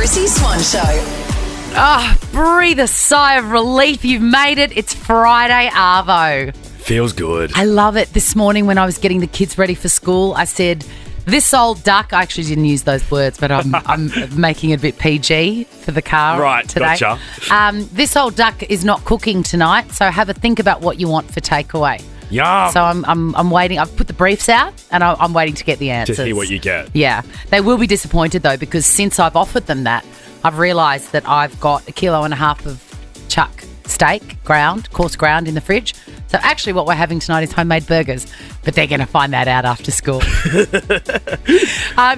Chrissie Swan Show. Breathe a sigh of relief. You've made it. It's Friday, Arvo. Feels good. I love it. This morning when I was getting the kids ready for school, I said, this old duck, I actually didn't use those words, but I'm making it a bit PG for the car Right, today. gotcha. This old duck is not cooking tonight, so have a think about what you want for takeaway. Yum. So I'm waiting. I've put the briefs out and I'm waiting to get the answers. To see what you get. Yeah. They will be disappointed though, because since I've offered them that, I've realised that I've got 1.5 kilos of chuck steak, coarse ground in the fridge. So actually what we're having tonight is homemade burgers, but they're going to find that out after school.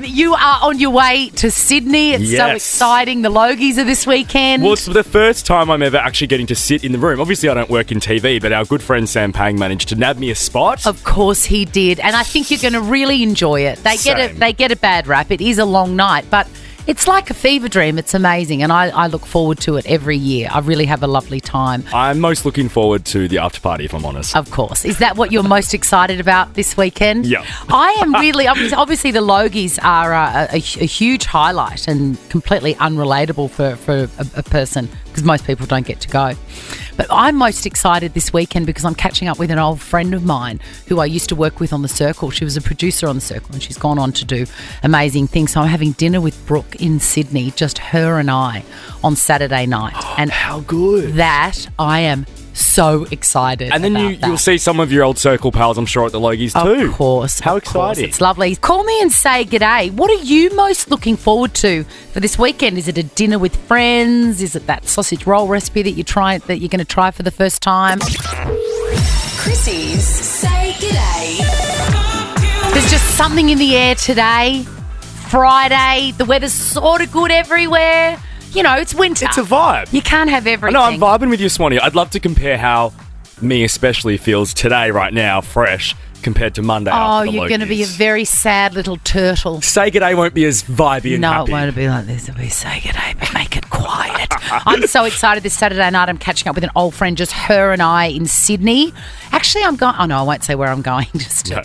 You are on your way to Sydney. It's so exciting. The Logies are this weekend. Well, it's the first time I'm ever actually getting to sit in the room. Obviously, I don't work in TV, but our good friend Sam Pang managed to nab me a spot. Of course he did. And I think you're going to really enjoy it. They get a bad rap. It is a long night, but it's like a fever dream. It's amazing. And I look forward to it every year. I really have a lovely time. I'm most looking forward to the after party, if I'm honest. Of course. Is that what you're most excited about this weekend? Yeah. I am really, obviously the Logies are a huge highlight and completely unrelatable for a person, because most people don't get to go. But I'm most excited this weekend because I'm catching up with an old friend of mine who I used to work with on The Circle. She was a producer on The Circle and she's gone on to do amazing things. So I'm having dinner with Brooke in Sydney, just her and I, on Saturday night. And how good. That I am so excited. And then you'll see some of your old Circle pals, I'm sure, at the Logies too. Of course. How Course. exciting. It's lovely. Call me and say g'day. What are you most looking forward to for this weekend? Is it a dinner with friends? Is it that sausage roll recipe that you're going to try for the first time? Chrissie's Say G'day. There's just something in the air today. Friday. The weather's sort of good everywhere. You know, it's winter. It's a vibe. You can't have everything. No, I'm vibing with you, Swanee. I'd love to compare how me especially feels today, right now, fresh, compared to Monday after the you're going to be a Logies. very sad little turtle. Say G'day won't be as vibey and No, happy. it won't be like this. It'll be say g'day, but make it quiet. I'm so excited this Saturday night. I'm catching up with an old friend, just her and I in Sydney. Actually, I'm going... Oh, no, I won't say where I'm going. No.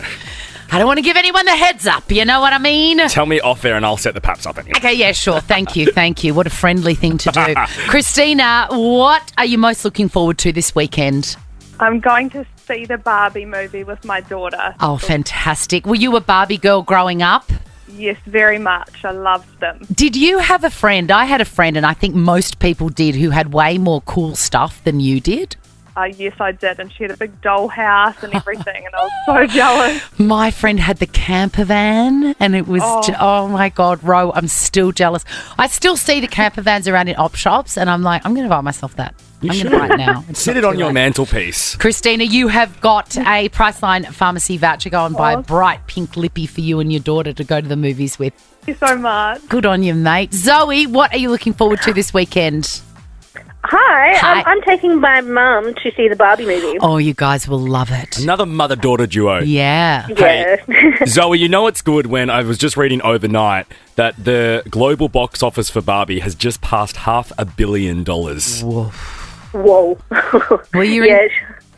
I don't want to give anyone the heads up. You know what I mean? Tell me off air and I'll set the paps up anyway. Okay, yeah, sure. Thank you. What a friendly thing to do. Christina, what are you most looking forward to this weekend? I'm going to see the Barbie movie with my daughter. Oh, fantastic. Were you a Barbie girl growing up? Yes, very much. I loved them. Did you have a friend? I had a friend, and I think most people did, who had way more cool stuff than you did. Yes, I did. And she had a big dollhouse and everything, and I was so jealous. My friend had the camper van, and it was, oh my God, Ro, I'm still jealous. I still see the camper vans around in op shops, and I'm like, I'm going to buy myself that. I'm going to buy it now. Sit it on your mantelpiece. Christina, you have got a Priceline pharmacy voucher. Go and buy a bright pink lippy for you and your daughter to go to the movies with. Thank you so much. Good on you, mate. Zoe, what are you looking forward to this weekend? Hi. I'm taking my mum to see the Barbie movie. Oh, you guys will love it. Another mother-daughter duo. Yeah. Hey, Zoe, you know it's good when I was just reading overnight that the global box office for Barbie has just passed $500 million. Whoa. Well,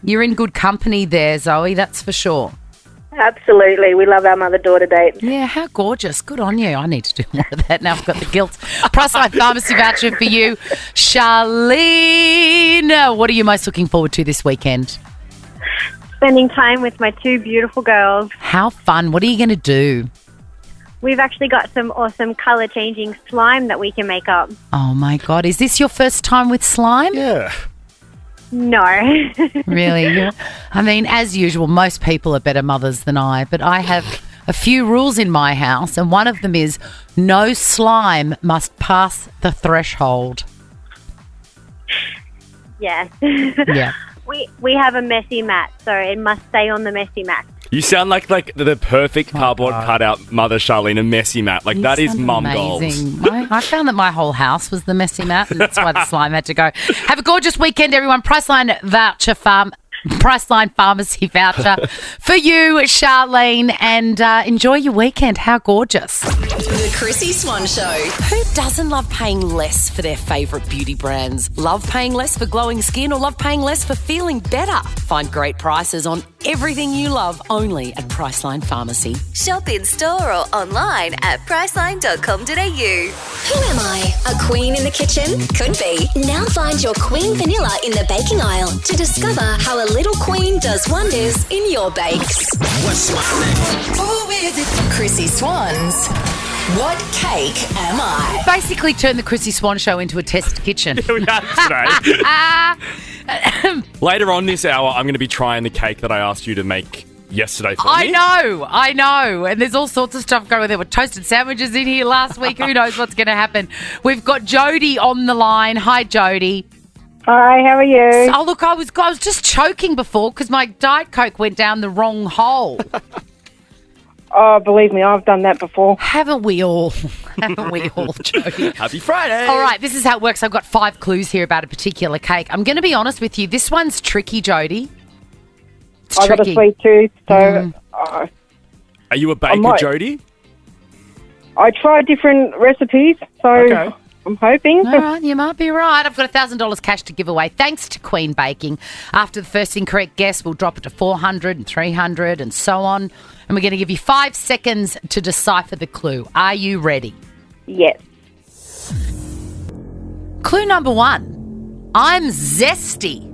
you're in good company there, Zoe, that's for sure. Absolutely. We love our mother-daughter date. Yeah, how gorgeous. Good on you. I need to do more of that now. I've got the guilt. Priceline pharmacy voucher for you. Charlene, what are you most looking forward to this weekend? Spending time with my two beautiful girls. How fun. What are you going to do? We've actually got some awesome colour-changing slime that we can make up. Oh, my God. Is this your first time with slime? Yeah. No. Really? I mean, as usual, most people are better mothers than I, but I have a few rules in my house, and one of them is no slime must pass the threshold. Yeah. Yeah. We have a messy mat, so it must stay on the messy mat. You sound like the perfect cardboard cutout mother, Charlene, a messy mat. Like, that is mum goals. I found that my whole house was the messy mat, and that's why the slime had to go. Have a gorgeous weekend, everyone. Priceline pharmacy voucher for you, Charlene, and enjoy your weekend. How gorgeous. The Chrissie Swan Show. Who doesn't love paying less for their favourite beauty brands? Love paying less for glowing skin or love paying less for feeling better? Find great prices on everything you love only at Priceline Pharmacy. Shop in store or online at priceline.com.au. Who am I? A queen in the kitchen? Could be. Now find your queen vanilla in the baking aisle to discover how a little queen does wonders in your bakes. What's my name? Who is it? Chrissie Swan's What Cake Am I? Basically turn the Chrissie Swan Show into a test kitchen. We are today. Later on this hour, I'm going to be trying the cake that I asked you to make yesterday for me. I know. And there's all sorts of stuff going on. There were toasted sandwiches in here last week. Who knows what's going to happen? We've got Jody on the line. Hi, Jody. Hi, how are you? Oh, look, I was just choking before because my Diet Coke went down the wrong hole. Oh, believe me, I've done that before. Haven't we all? Haven't we all, Jody? Happy Friday. All right, this is how it works. I've got 5 clues here about a particular cake. I'm going to be honest with you. This one's tricky, Jody. It's I got a tricky. sweet tooth, so Are you a baker, might- Jody? I tried different recipes, so Okay. I'm hoping. All right, you might be right. I've got $1,000 cash to give away thanks to Queen Baking. After the first incorrect guess, we'll drop it to 400 and 300 and so on. And we're going to give you 5 seconds to decipher the clue. Are you ready? Yes. Clue number 1. I'm zesty.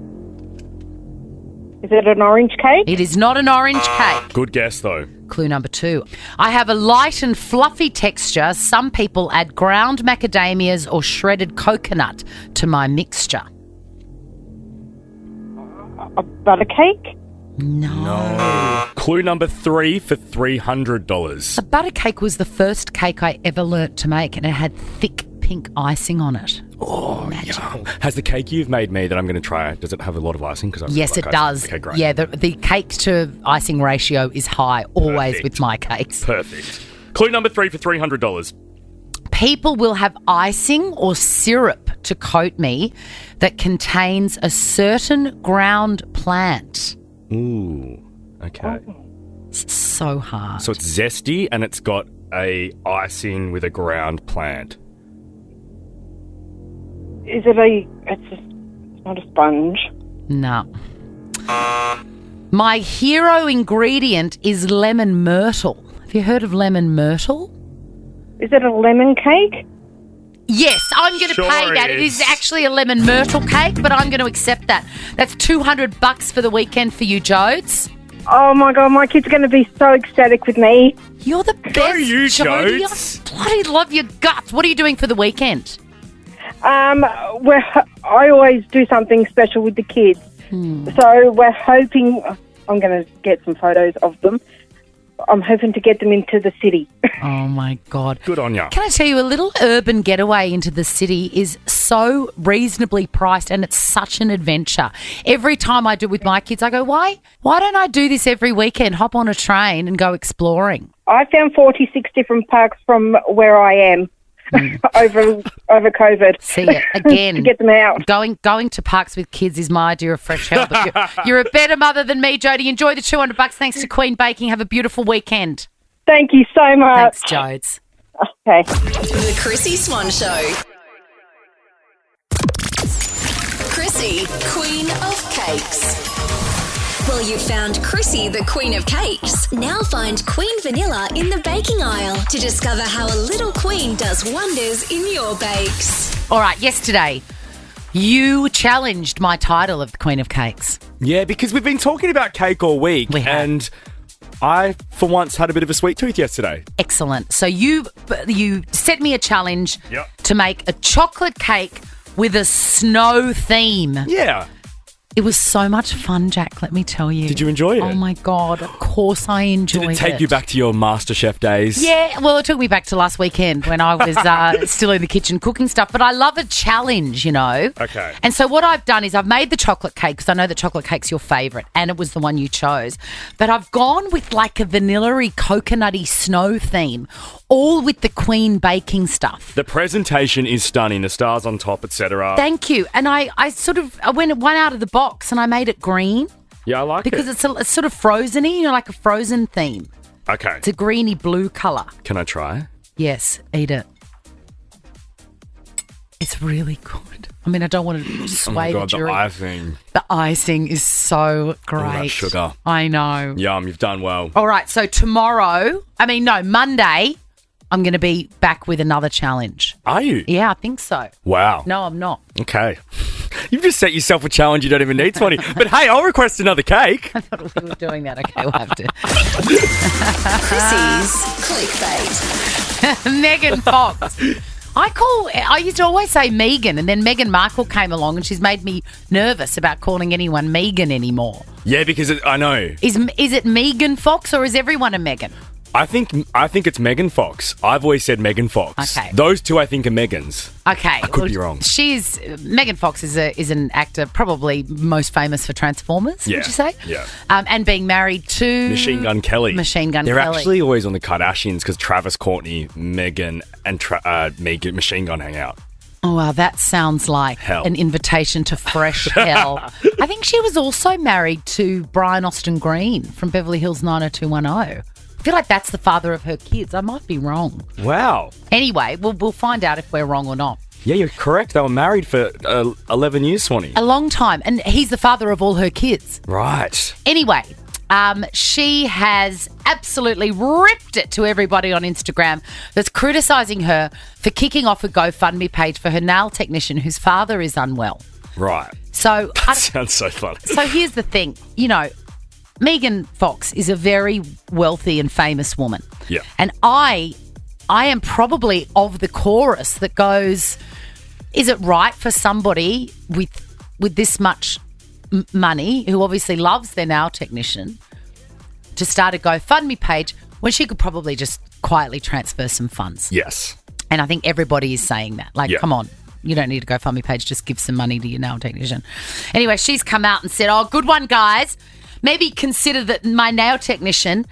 Is it an orange cake? It is not an orange cake. Good guess, though. Clue number 2. I have a light and fluffy texture. Some people add ground macadamias or shredded coconut to my mixture. A butter cake? No. Clue number 3 for $300. The butter cake was the first cake I ever learnt to make, and it had thick pink icing on it. Oh, magical. yeah. Has the cake you've made me that I'm going to try, does it have a lot of icing? Cause I really Yes, like it icing. does. Okay, great. Yeah, the cake to icing ratio is high, always Perfect. with my cakes. Perfect. Clue number 3 for $300. People will have icing or syrup to coat me that contains a certain ground plant. Ooh, okay. It's so hard. So it's zesty and it's got a icing with a ground plant. Is it it's not a sponge. No. My hero ingredient is lemon myrtle. Have you heard of lemon myrtle? Is it a lemon cake? Yes, I'm going to Sure pay that. It is. is actually a lemon myrtle cake, but I'm going to accept that. That's $200 for the weekend for you, Jodes. Oh, my God, my kid's going to be so ecstatic with me. You're the best, Go you, Jody. Jodes. I bloody love your guts. What are you doing for the weekend? I always do something special with the kids. So we're hoping, I'm going to get some photos of them. I'm hoping to get them into the city. Oh, my God. Good on ya. Can I tell you, a little urban getaway into the city is so reasonably priced and it's such an adventure. Every time I do it with my kids, I go, why don't I do this every weekend? Hop on a train and go exploring. I found 46 different parks from where I am over COVID. See it again. To get them out. Going to parks with kids is my idea of fresh hell. But you're a better mother than me, Jody. Enjoy the $200 thanks to Queen Baking. Have a beautiful weekend. Thank you so much. Thanks, Jodes. Okay. The Chrissie Swan Show. Chrissie, Queen of Cakes. Well, you found Chrissy, the queen of cakes. Now find Queen Vanilla in the baking aisle to discover how a little queen does wonders in your bakes. All right, yesterday you challenged my title of the Queen of Cakes. Yeah, because we've been talking about cake all week. We have. And I, for once, had a bit of a sweet tooth yesterday. Excellent. So you set me a challenge Yep. to make a chocolate cake with a snow theme. Yeah. It was so much fun, Jack, let me tell you. Did you enjoy it? Oh, my God. Of course I enjoyed it. Did it take you back to your MasterChef days? Yeah, well, it took me back to last weekend when I was still in the kitchen cooking stuff. But I love a challenge, you know. Okay. And so what I've done is I've made the chocolate cake because I know that chocolate cake's your favourite and it was the one you chose. But I've gone with like a vanilla-y, coconutty snow theme, all with the Queen baking stuff. The presentation is stunning. The stars on top, etc. Thank you. And I went one out of the box and I made it green Yeah, I like because it. it's sort of frozen-y, you know, like a frozen theme. Okay. It's a greeny blue colour. Can I try? Yes, eat it. It's really good. I mean, I don't want to sway Oh my God, the jury. the icing. The icing is so great. All that sugar. I know. Yum, you've done well. All right, so Monday, I'm going to be back with another challenge. Are you? Yeah, I think so. Wow. No, I'm not. Okay. You've just set yourself a challenge you don't even need, Swanee. But hey, I'll request another cake. I thought we were doing that. Okay, we'll have to. Chrissy's clickbait. Megan Fox. I used to always say Megan, and then Meghan Markle came along and she's made me nervous about calling anyone Megan anymore. Yeah, because I know. Is it Megan Fox or is everyone a Megan? I think it's Megan Fox. I've always said Megan Fox. Okay. Those two I think are Megans. Okay. I could be wrong. Megan Fox is an actor probably most famous for Transformers, would you say? Yeah. And being married to... Machine Gun Kelly. They're actually always on the Kardashians because Travis, Courtney, Megan and Machine Gun hang out. Oh, wow, that sounds like hell. An invitation to fresh hell. I think she was also married to Brian Austin Green from Beverly Hills 90210. I feel like that's the father of her kids. I might be wrong. Wow. Anyway, we'll find out if we're wrong or not. Yeah, you're correct. They were married for 11 years, Swanee. A long time. And he's the father of all her kids. Right. Anyway, she has absolutely ripped it to everybody on Instagram that's criticising her for kicking off a GoFundMe page for her nail technician whose father is unwell. Right. So That sounds so funny. So here's the thing. Megan Fox is a very wealthy and famous woman. Yeah. And I am probably of the chorus that goes, is it right for somebody with this much money, who obviously loves their nail technician, to start a GoFundMe page when she could probably just quietly transfer some funds? Yes. And I think everybody is saying that. Come on. You don't need a GoFundMe page. Just give some money to your nail technician. Anyway, she's come out and said, good one, guys. Maybe consider that my nail technician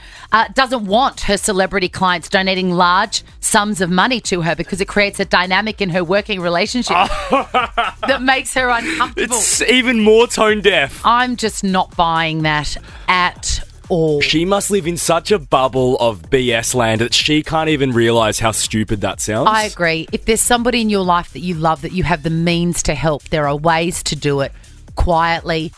doesn't want her celebrity clients donating large sums of money to her because it creates a dynamic in her working relationship that makes her uncomfortable. It's even more tone deaf. I'm just not buying that at all. She must live in such a bubble of BS land that she can't even realise how stupid that sounds. I agree. If there's somebody in your life that you love, that you have the means to help, there are ways to do it quietly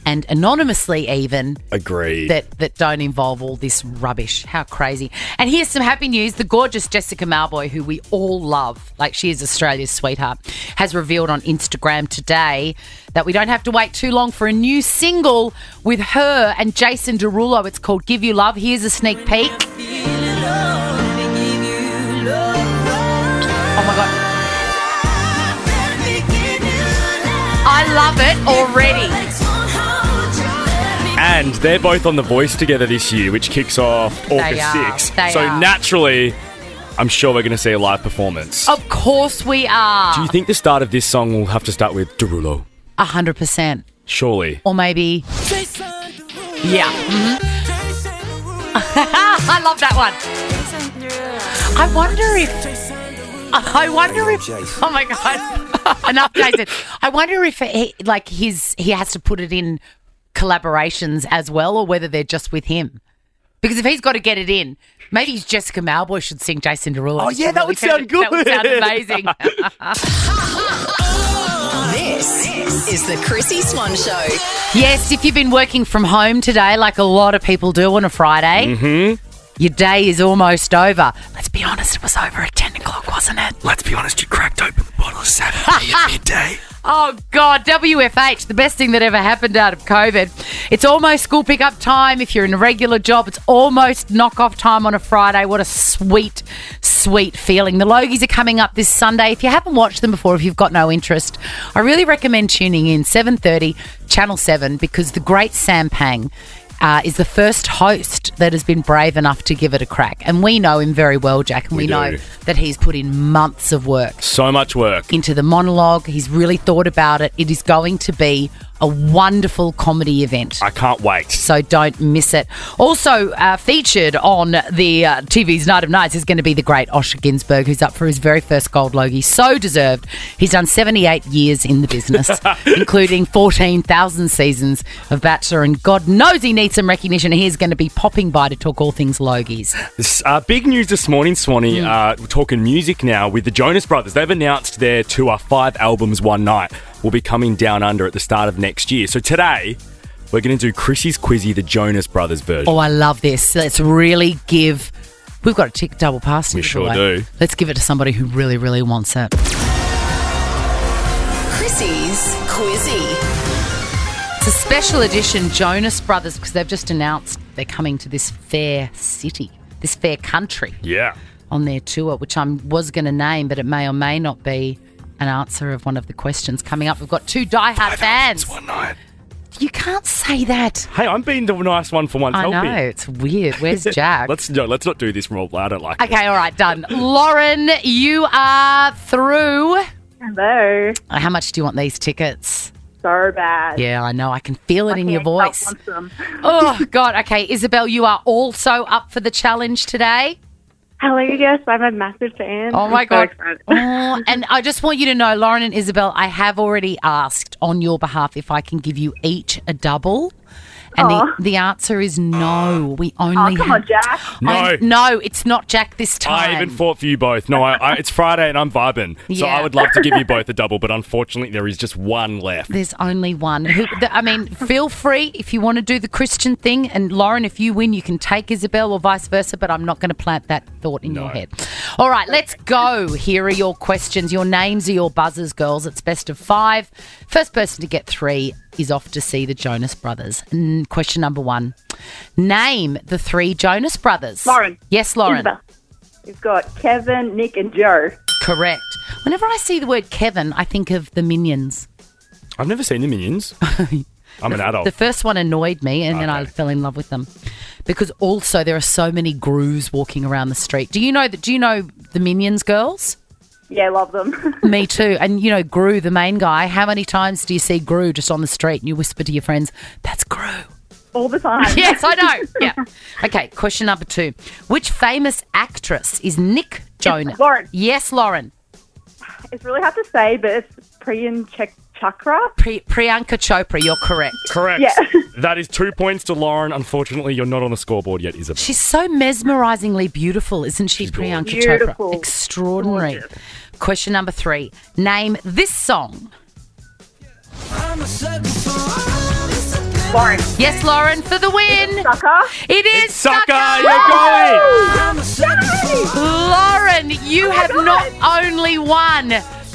and anonymously even. Agreed. That don't involve all this rubbish. How crazy. And here's some happy news. The gorgeous Jessica Mauboy, who we all love, like she is Australia's sweetheart, has revealed on Instagram today that we don't have to wait too long for a new single with her and Jason Derulo. It's called Give You Love. Here's a sneak peek. Oh my God. I love it already. And they're both on The Voice together this year, which kicks off August 6th. So naturally, I'm sure we're going to see a live performance. Of course we are. Do you think the start of this song will have to start with Derulo? 100%. Surely. Or maybe... Yeah. Mm-hmm. I love that one. I wonder if... Oh, my God. Enough, Jason. I wonder if he has to put it in collaborations as well, or whether they're just with him. Because if he's got to get it in, maybe Jessica Mauboy should sing Jason Derulo. Oh, yeah, that would sound good. That would sound amazing. This is the Chrissie Swan Show. Yes, if you've been working from home today, like a lot of people do on a Friday, your day is almost over. Let's be honest, it was over at 10 o'clock, wasn't it? Let's be honest, you cracked open a bottle of Saturday at midday. Oh, God, WFH, the best thing that ever happened out of COVID. It's almost school pickup time. If you're in a regular job, it's almost knock-off time on a Friday. What a sweet, sweet feeling. The Logies are coming up this Sunday. If you haven't watched them before, if you've got no interest, I really recommend tuning in, 7:30, Channel 7, because the great Sam Pang is the first host that has been brave enough to give it a crack. And we know him very well, Jack, and we know that he's put in months of work. So much work. Into the monologue. He's really thought about it. It is going to be a wonderful comedy event. I can't wait. So don't miss it. Also featured on the TV's Night of Nights is going to be the great Osher Günsberg, who's up for his very first gold Logie. So deserved. He's done 78 years in the business, including 14,000 seasons of Bachelor, and God knows he needs some recognition. He's going to be popping by to talk all things Logies. Big news this morning, Swanee. We're talking music now with the Jonas Brothers. They've announced their tour, 5 albums, 1 night, will be coming down under at the start of next year. So today, we're going to do Chrissie's Quizzie, the Jonas Brothers version. Oh, I love this. Let's really give... We've got a tick double pass. We sure do. Let's give it to somebody who really, really wants it. Chrissie's Quizzie. It's a special edition Jonas Brothers because they've just announced they're coming to this fair city, this fair country. Yeah. On their tour, which I was going to name, but it may or may not be an answer of one of the questions coming up. We've got 2 diehard fans. 1 night. You can't say that. Hey, I'm being the nice one for once. I Help know, me. it's weird. Where's Jack? Let's not do this role. I don't like it. Okay, all right, done. Lauren, you are through. Hello. How much do you want these tickets? So bad. Yeah, I know. I can feel it in your I voice. want them. Oh, God. Okay, Isabel, you are also up for the challenge today. Hello, yes, I'm a massive fan. Oh, my I'm so God. excited. Oh, and I just want you to know, Lauren and Isabel, I have already asked on your behalf if I can give you each a double. And the answer is no. We only come on, Jack. No. No, it's not Jack this time. I even fought for you both. No, it's Friday and I'm vibing. So Yeah. I would love to give you both a double, but unfortunately there is just one left. There's only one. Feel free if you want to do the Christian thing. And Lauren, if you win, you can take Isabel or vice versa, but I'm not going to plant that thought in your head. All right, let's go. Here are your questions. Your names are your buzzers, girls. It's best of 5. First person to get 3 is off to see the Jonas Brothers. Question number 1. Name the 3 Jonas Brothers. Lauren. Yes, Lauren. Isabel. We've got Kevin, Nick and Joe. Correct. Whenever I see the word Kevin, I think of the Minions. I've never seen the Minions. I'm an adult. The first one annoyed me, and then I fell in love with them. Because also there are so many Grus walking around the street. Do you know the Minions, girls? Yeah, love them. Me too. And you know Gru, the main guy. How many times do you see Gru just on the street and you whisper to your friends, "That's Gru"? All the time. Yes, I know. Yeah. Okay, question number 2. Which famous actress is Nick Jonas? Lauren. Yes, Lauren. It's really hard to say, but it's Priyanka Chopra. Priyanka Chopra, you're correct. Correct. Yeah. That is 2 points to Lauren. Unfortunately, you're not on the scoreboard yet, Isabel. She's so mesmerisingly beautiful, isn't she, Priyanka Beautiful. Chopra? Extraordinary. Gorgeous. Question number 3. Name this song. Lauren. Yes, Lauren, for the win. Sucker. It is Sucker, you're going! Lauren, you have not only won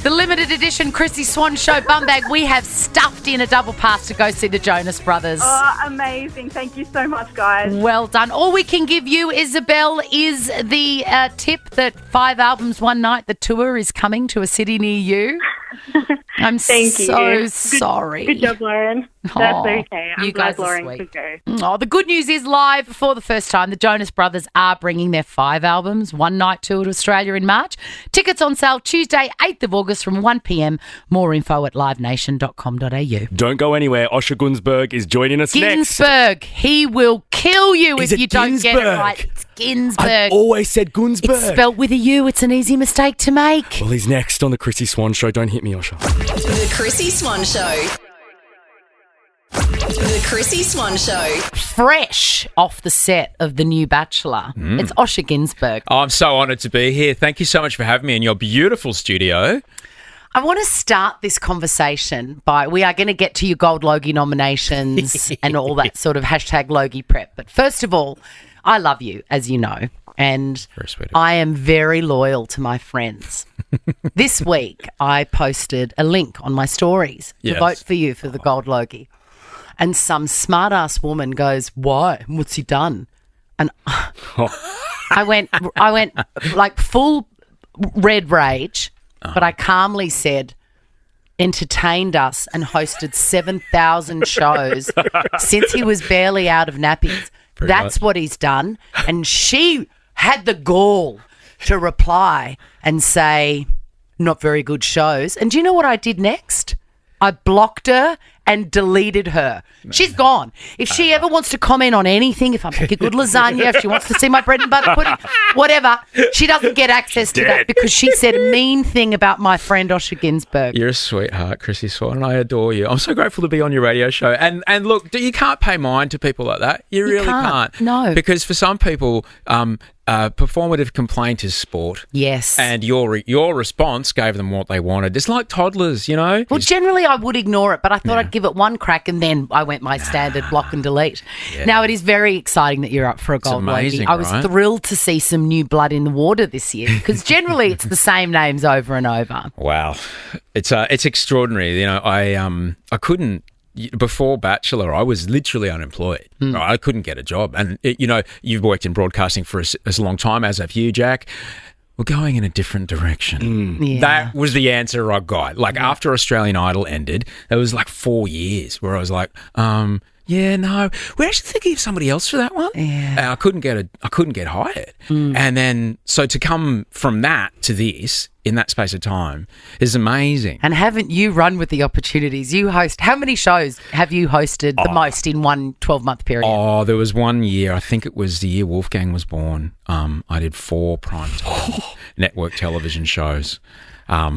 the limited edition Chrissie Swan Show bum bag, we have stuffed in a double pass to go see the Jonas Brothers. Oh, amazing. Thank you so much, guys. Well done. All we can give you, Isabel, is the tip that 5 albums, 1 night, the tour is coming to a city near you. I'm Thank so you. sorry. Good job, Lauren. That's okay. I'm you glad guys are Lauren sweet. could go. Oh, the good news is live for the first time, the Jonas Brothers are bringing their 5 albums, 1 night tour to Australia in March. Tickets on sale Tuesday, 8th of August from 1 p.m. More info at livenation.com.au. Don't go anywhere. Osher Günsberg is joining us next. Günsberg, he will kill you Is if it you don't get it Günsberg? right. It's Günsberg. I've always said Günsberg. It's spelt with a U. It's an easy mistake to make. Well, he's next on the Chrissie Swan Show. Don't hit me, Osher. The Chrissie Swan Show. The Chrissie Swan Show. Fresh off the set of The New Bachelor, it's Osher Günsberg. Oh, I'm so honoured to be here. Thank you so much for having me in your beautiful studio. I want to start this conversation by, we are going to get to your Gold Logie nominations and all that sort of hashtag Logie prep. But first of all, I love you, as you know, and Very sweet. I am very loyal to my friends. This week, I posted a link on my stories to Yes. vote for you for the Gold Logie. And some smart-ass woman goes, "Why? What's he done?" And I went like full red rage, but I calmly said, entertained us and hosted 7,000 shows since he was barely out of nappies. That's what he's done. And she had the gall to reply and say, not very good shows. And do you know what I did next? I blocked her and deleted her. She's gone. If she ever wants to comment on anything, if I make a good lasagna, if she wants to see my bread and butter pudding, whatever, she doesn't get access to that because she said a mean thing about my friend Osher Günsberg. You're a sweetheart, Chrissie Swan, and I adore you. I'm so grateful to be on your radio show. And look, you can't pay mind to people like that. You really can't. No. Because for some people, performative complaint is sport. Yes. And your response gave them what they wanted. It's like toddlers, you know? Well, generally I would ignore it, but I thought I'd give it one crack and then I went my standard block and delete. Yeah. Now, it is very exciting that you're up for a gold lady. I was thrilled to see some new blood in the water this year because generally it's the same names over and over. Wow. It's extraordinary. You know, I couldn't. Before Bachelor, I was literally unemployed. I couldn't get a job. And, you've worked in broadcasting for as a long time, as have you, Jack. We're going in a different direction. Yeah. That was the answer I got. Like, after Australian Idol ended, it was like 4 years where I was like, yeah, no, we're actually thinking of somebody else for that one. Yeah. And I couldn't get hired. And then, so to come from that to this in that space of time is amazing. And haven't you run with the opportunities? You host, how many shows have you hosted the most in one 12-month period? Oh, there was 1 year, I think it was the year Wolfgang was born. I did 4 primetime network television shows.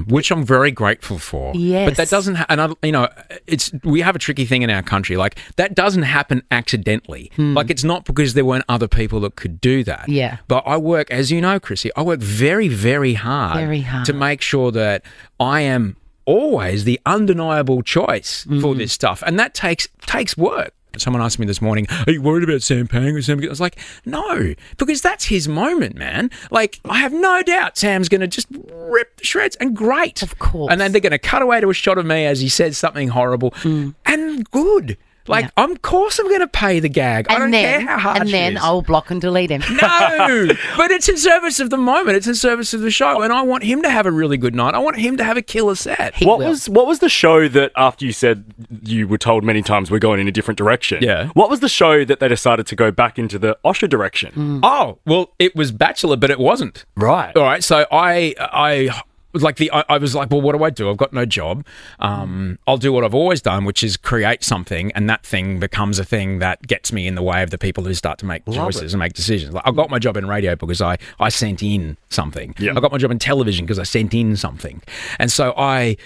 Which I'm very grateful for. Yes. But that doesn't, we have a tricky thing in our country. Like, that doesn't happen accidentally. Like, it's not because there weren't other people that could do that. Yeah. But I work, as you know, Chrissy, I work very, very hard. Very hard. To make sure that I am always the undeniable choice for this stuff. And that takes work. Someone asked me this morning, are you worried about Sam Pang or Sam? I was like, no, because that's his moment, man. Like, I have no doubt Sam's going to just rip the shreds, and great. Of course. And then they're going to cut away to a shot of me as he says something horrible and good. Like, of course I'm going to pay the gag. I don't care how hard And then I'll block and delete him. No, but it's in service of the moment. It's in service of the show. And I want him to have a really good night. I want him to have a killer set. What was the show that, after you said you were told many times we're going in a different direction? Yeah. What was the show that they decided to go back into the Osher direction? Oh, well, it was Bachelor, but it wasn't. Right. All right. So I was like, well, what do? I've got no job. I'll do what I've always done, which is create something, and that thing becomes a thing that gets me in the way of the people who start to make choices and make decisions. Like, I got my job in radio because I sent in something. Yeah. I got my job in television because I sent in something. And so I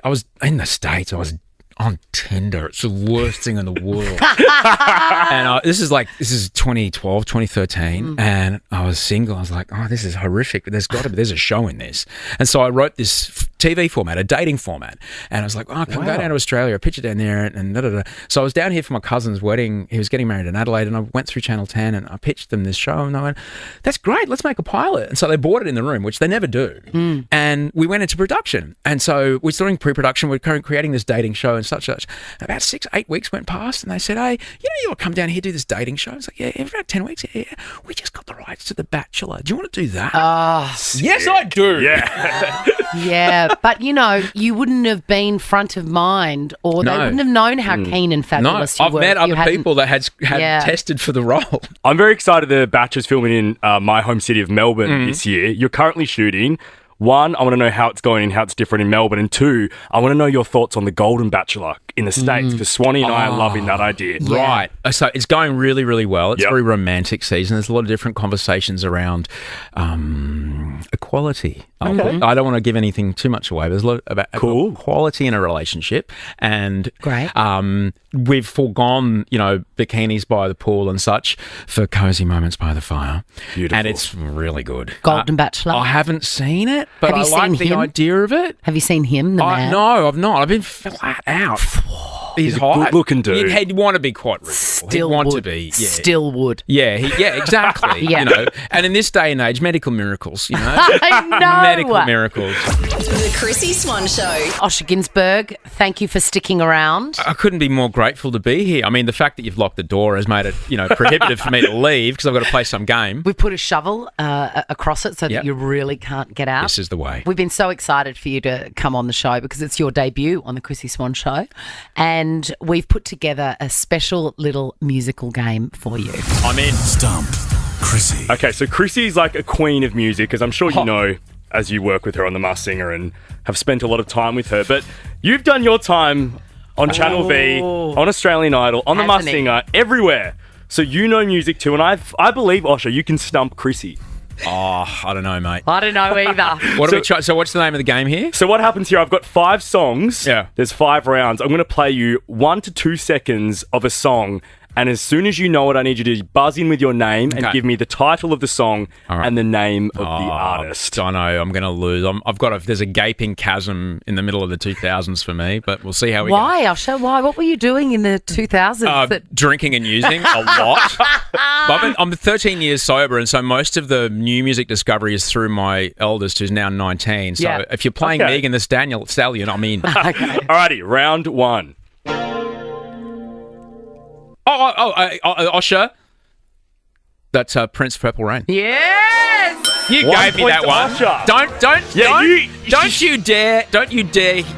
was in the States. I was on Tinder. It's the worst thing in the world. And this is 2012, 2013, and I was single. I was like, oh, this is horrific. There's a show in this. And so I wrote this TV format, a dating format. And I was like, oh, I can go down to Australia, I pitch it down there, and da-da-da. So I was down here for my cousin's wedding. He was getting married in Adelaide, and I went through Channel 10, and I pitched them this show, and they went, that's great, let's make a pilot. And so they bought it in the room, which they never do. And we went into production. And so we're doing pre-production, we're creating this dating show and such. About 6-8 weeks went past, and they said, hey, you want to come down here, do this dating show? I was like, yeah, about 10 weeks. Yeah, we just got the rights to The Bachelor. Do you want to do that? Yes, I do. Yeah. Yeah, but you wouldn't have been front of mind, or they wouldn't have known how keen and fabulous you I've were. met other people that had tested for the role. I'm very excited the Bachelor's filming in my home city of Melbourne this year. You're currently shooting. 1, I want to know how it's going and how it's different in Melbourne. And 2, I want to know your thoughts on the Golden Bachelor in the States, because Swanee and I are loving that idea. Yeah. Right. So it's going really, really well. It's a very romantic season. There's a lot of different conversations around equality. Okay. I don't want to give anything too much away. There's a lot about equality in a relationship. And great. We've foregone, bikinis by the pool and such for cozy moments by the fire. Beautiful. And it's really good. Golden Bachelor. I haven't seen it, but Have you I like seen the him? idea of it. Have you seen him, the man? No, I've not. I've been flat out. He's a hot. good-looking dude. He'd want to be quite reasonable. Still He'd want would. to be. Yeah. Still would. Yeah, exactly. Yeah. And in this day and age, medical miracles, I know. medical miracles. The Chrissie Swan Show. Osher Günsberg, thank you for sticking around. I couldn't be more grateful to be here. I mean, the fact that you've locked the door has made it, prohibitive for me to leave because I've got to play some game. We put a shovel across it so that you really can't get out. This is the way. We've been so excited for you to come on the show because it's your debut on the Chrissie Swan Show, and we've put together a special little musical game for you. I'm in. Stump Chrissy. Okay, so Chrissy's like a queen of music, as I'm sure you know, as you work with her on The Masked Singer and have spent a lot of time with her. But you've done your time on Channel V, on Australian Idol, on The Masked Hasn't he? Singer, everywhere. So you know music too, and I believe, Osher, you can stump Chrissy. Oh, I don't know, mate. I don't know either. So what's the name of the game here? So what happens here, I've got 5 songs. Yeah. There's 5 rounds. I'm going to play you 1 to 2 seconds of a song, and as soon as you know it, I need you to buzz in with your name and give me the title of the song and the name of the artist. I know, I'm going to lose. There's a gaping chasm in the middle of the 2000s for me, but we'll see how we go. Why, Osher? Why? What were you doing in the 2000s? Drinking and using a lot. I'm 13 years sober, and so most of the new music discovery is through my eldest, who's now 19. So if you're playing Megan the Stallion, I'm in. Alrighty, round 1. Osher. That's Prince Purple Rain. Yes! You gave me that one. Osher.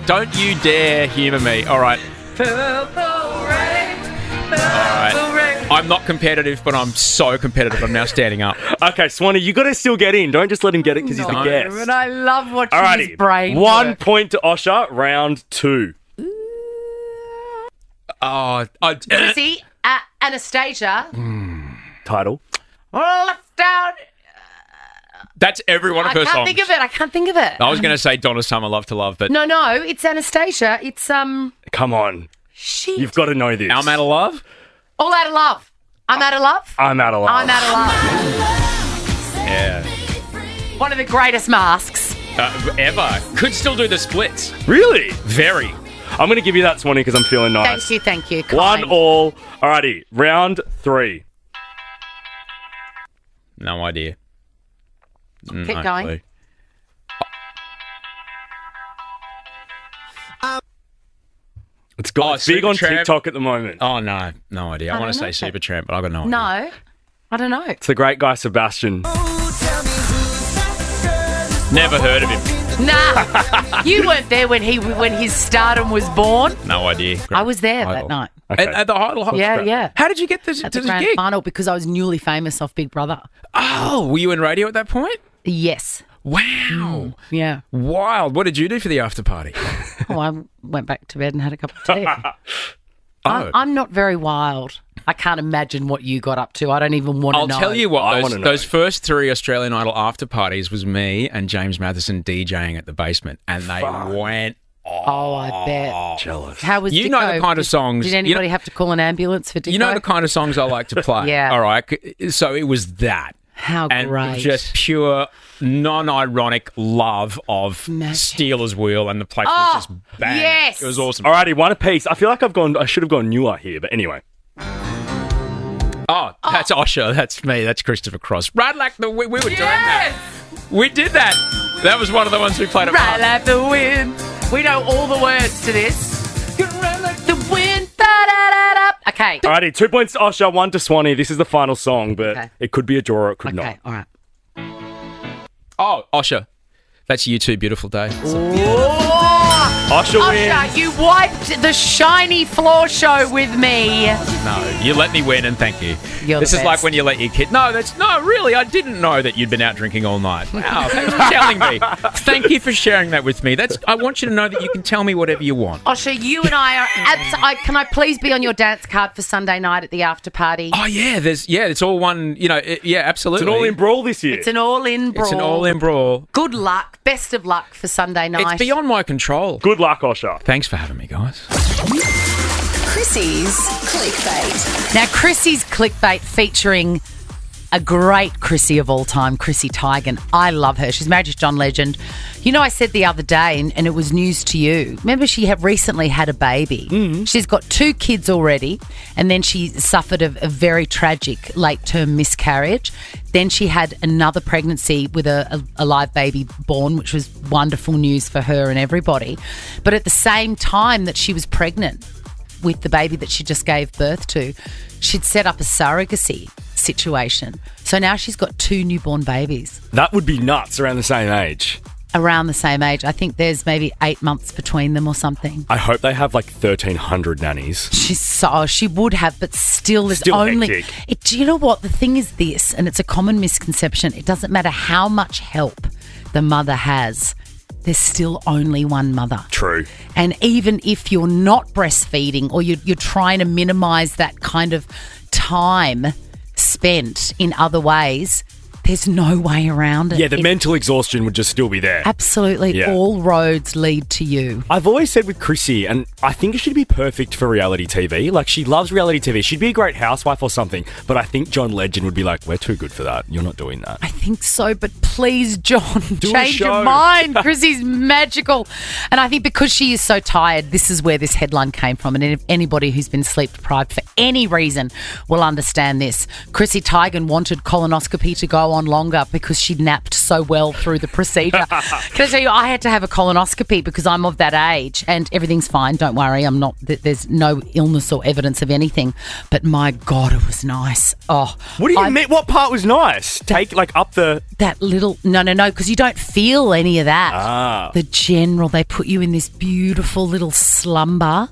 Don't you dare humour me. All right. Purple rain. All right. I'm not competitive, but I'm so competitive. I'm now standing up. Okay, Swanee, you got to still get in. Don't just let him get it because he's the guest. But I love watching his brain 1 work. point to Osher. Round 2. Chrissy, Anastasia. Title. Left out. That's every one of her songs. I can't think of it. I was going to say Donna Summer, Love to Love, but... No, it's Anastasia. It's, Come on. Shit. You've got to know this. I'm Out of Love? All Out of Love. I'm Out of Love? I'm Out of Love. I'm Out of Love. Yeah. One of the greatest masks. Ever. Could still do the splits. Really? Very. I'm going to give you that, Swanee, because I'm feeling nice. Thank you. 1-1. Alrighty, round 3. No idea. Keep going. Clue. It's big on Supertramp. TikTok at the moment. Oh, no idea. I want to say Supertramp, but I got no idea. No, I don't know. It's the great guy Sebastian. Never heard of him. Nah, you weren't there when his stardom was born. No idea. I was there that night. Okay. At the Idol? Yeah. How did you get At to the this grand gig? final because I was newly famous off Big Brother. Oh, were you in radio at that point? Yes. Wow. Yeah. Wild. What did you do for the after party? Oh, I went back to bed and had a cup of tea. Oh. I'm not very wild. I can't imagine what you got up to. I don't even want to know. I'll tell you what, I wanna know. those first 3 Australian Idol after parties was me and James Matheson DJing at the basement, and they went Oh, I bet. Jealous. How was You Dicko? know the kind of songs... Did anybody have to call an ambulance for Dicko? You know the kind of songs I like to play. Yeah. All right. So it was that. How And great. just pure, non-ironic love of Steelers Wheel, and the place was just bang. yes. It was awesome. Alrighty, 1 apiece. I feel like I should have gone newer here, but anyway. Oh, that's Osher. That's me. That's Christopher Cross. Right like the we were doing that. We did that. That was one of the ones we played at Right like the wind. We know all the words to this. Right like the wind. Da-da-da-da. Okay. Alrighty, 2 points to Osher, 1 to Swanee. This is the final song, but it could be a draw or it could not. Okay, all right. Oh, Osher. That's You Too Beautiful Day. Osher wins. Osher, you wiped the shiny floor show with me. No, you let me win, and thank you. You're This the is like best. when you let your kid... No, really, I didn't know that you'd been out drinking all night. Wow, thanks for telling me. Thank you for sharing that with me. I want you to know that you can tell me whatever you want. Osher, you and I are... can I please be on your dance card for Sunday night at the after party? Oh, yeah, it's all one, absolutely. It's an all-in brawl this year. It's an all-in brawl. It's an all-in brawl. Good luck. Best of luck for Sunday night. It's beyond my control. Good luck, Osher. Thanks for having me, guys. Chrissy's clickbait. Now, Chrissy's clickbait featuring a great Chrissy of all time, Chrissy Teigen. I love her. She's married to John Legend. You know, I said the other day, and it was news to you. Remember, she had recently had a baby. Mm-hmm. She's got 2 kids already, and then she suffered a very tragic late-term miscarriage. Then she had another pregnancy with a live baby born, which was wonderful news for her and everybody. But at the same time that she was pregnant with the baby that she just gave birth to, she'd set up a surrogacy situation. So now she's got 2 newborn babies. That would be nuts around the same age. Around the same age. I think there's maybe 8 months between them or something. I hope they have like 1,300 nannies. She would have, but still there's only... hectic. Do you know what? The thing is this, and it's a common misconception, it doesn't matter how much help the mother has, there's still only one mother. True. And even if you're not breastfeeding or you're trying to minimise that kind of time spent in other ways, there's no way around it. Yeah, the mental exhaustion would just still be there. Absolutely. Yeah. All roads lead to you. I've always said with Chrissy, and I think she'd be perfect for reality TV. Like, she loves reality TV. She'd be a great housewife or something. But I think John Legend would be like, we're too good for that. You're not doing that. I think so, but please, John, Do a change your show. mind. Chrissy's magical. And I think because she is so tired, this is where this headline came from. And if anybody who's been sleep deprived for any reason will understand this. Chrissy Teigen wanted colonoscopy to go on longer because she napped so well through the procedure. Can I tell you, I had to have a colonoscopy because I'm of that age and everything's fine. Don't worry. I'm not, there's no illness or evidence of anything. But my God, it was nice. Oh, What do you mean? What part was nice? Take, like, up the... that little, no, because you don't feel any of that. Ah. The general, they put you in this beautiful little slumber,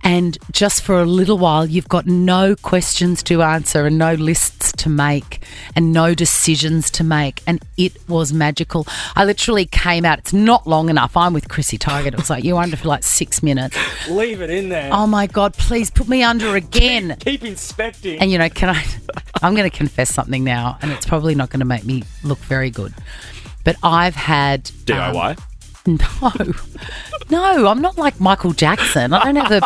and just for a little while, you've got no questions to answer and no lists to make and no decisions to make. And it was magical. I literally came out. It's not long enough. I'm with Chrissy Teigen. It was like, you're under for like 6 minutes. Leave it in there. Oh my God, please put me under again. Keep inspecting. And, I'm going to confess something now, and it's probably not going to make me look very good. But I've had... DIY? No, I'm not like Michael Jackson. I don't have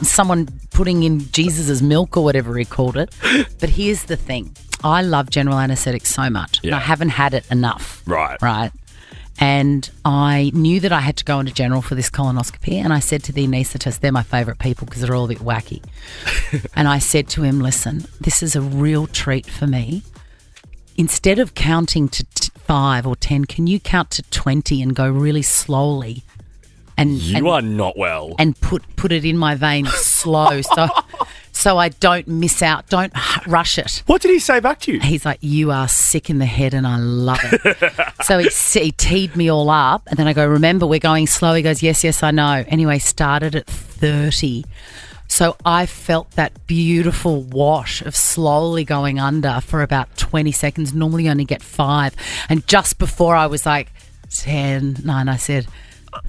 someone putting in Jesus' milk or whatever he called it. But here's the thing. I love general anaesthetic so much. Yeah. And I haven't had it enough. Right. And I knew that I had to go into general for this colonoscopy, and I said to the anaesthetist, they're my favourite people because they're all a bit wacky. And I said to him, listen, this is a real treat for me. Instead of counting to 5 or 10, can you count to 20 and go really slowly? You are not well. And put it in my veins slow so I don't miss out. Don't rush it. What did he say back to you? He's like, you are sick in the head and I love it. So he teed me all up, and then I go, remember, we're going slow. He goes, yes, I know. Anyway, started at 30. So I felt that beautiful wash of slowly going under for about 20 seconds. Normally you only get 5. And just before I was like 10, 9, I said,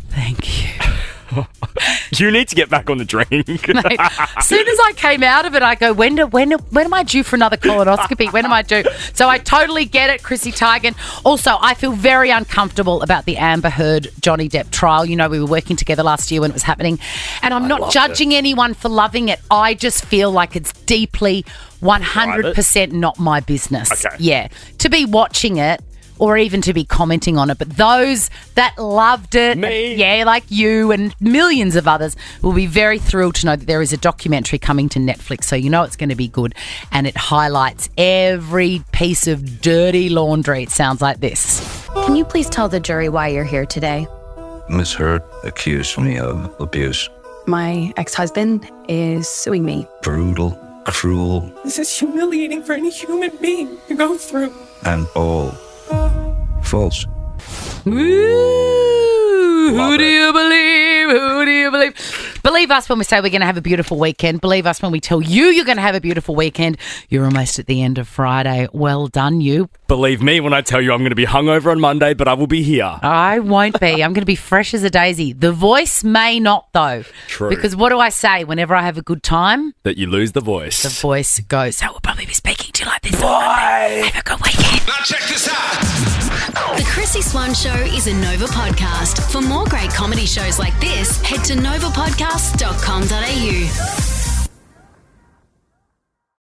thank you. You need to get back on the drink. Mate, as soon as I came out of it, I go, when am I due for another colonoscopy? When am I due? So I totally get it, Chrissy Teigen. Also, I feel very uncomfortable about the Amber Heard Johnny Depp trial. You know, we were working together last year when it was happening, and I'm not judging anyone for loving it. I just feel like it's deeply 100% not my business. Okay. Yeah. To be watching it, or even to be commenting on it. But those that loved it, Me. yeah, like you and millions of others, will be very thrilled to know that there is a documentary coming to Netflix, so you know it's going to be good. And it highlights every piece of dirty laundry. It sounds like this. Can you please tell the jury why you're here today? Miss Heard accused me of abuse. My ex-husband is suing me. Brutal, cruel, This is humiliating for any human being to go through. and all false. Woo! Who do you believe? Who do you believe? Believe us when we say we're going to have a beautiful weekend. Believe us when we tell you you're going to have a beautiful weekend. You're almost at the end of Friday. Well done, you. Believe me when I tell you I'm going to be hungover on Monday, but I will be here. I won't be. I'm going to be fresh as a daisy. The voice may not, though. True. Because what do I say whenever I have a good time? That you lose the voice. The voice goes. So we'll probably be speaking to you like this. Bye. Have a good weekend. Now check this out. The Chrissie Swan Show is a Nova podcast. For more great comedy shows like this, head to novapodcast.com.au.